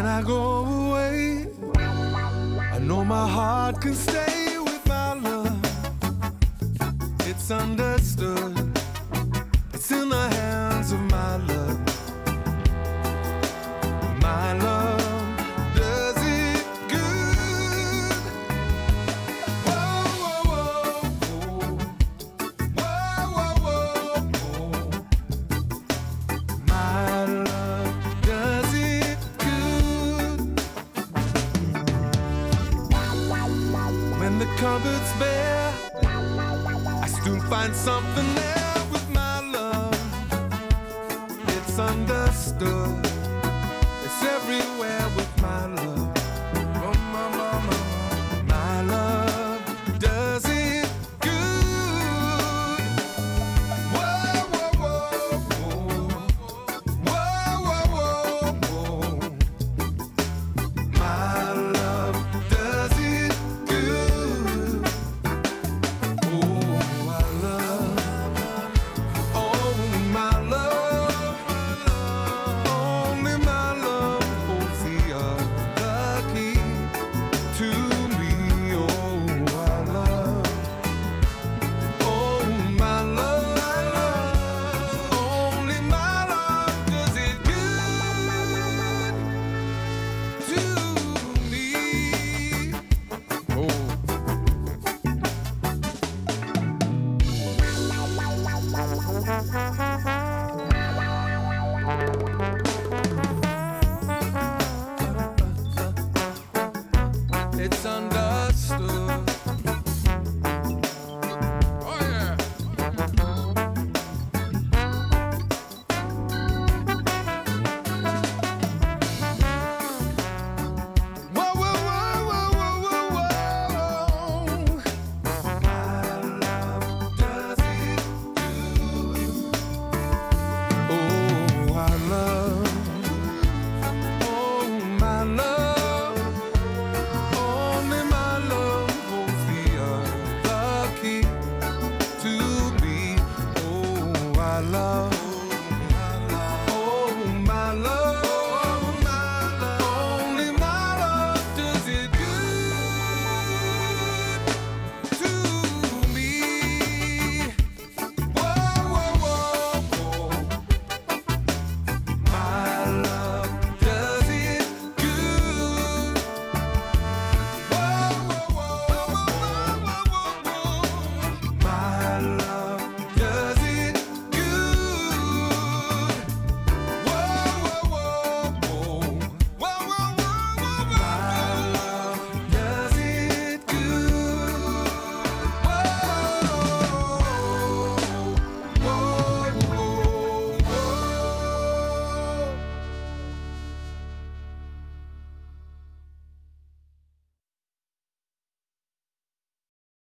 When I go away, I know my heart can stay with my love. It's understood. It's in the hands of my love. My love does it good. Whoa, whoa, whoa, whoa, whoa, whoa, whoa. My love does it good. When the cupboard's bare, I still find something there with my love. It's understood. It's everywhere with my love.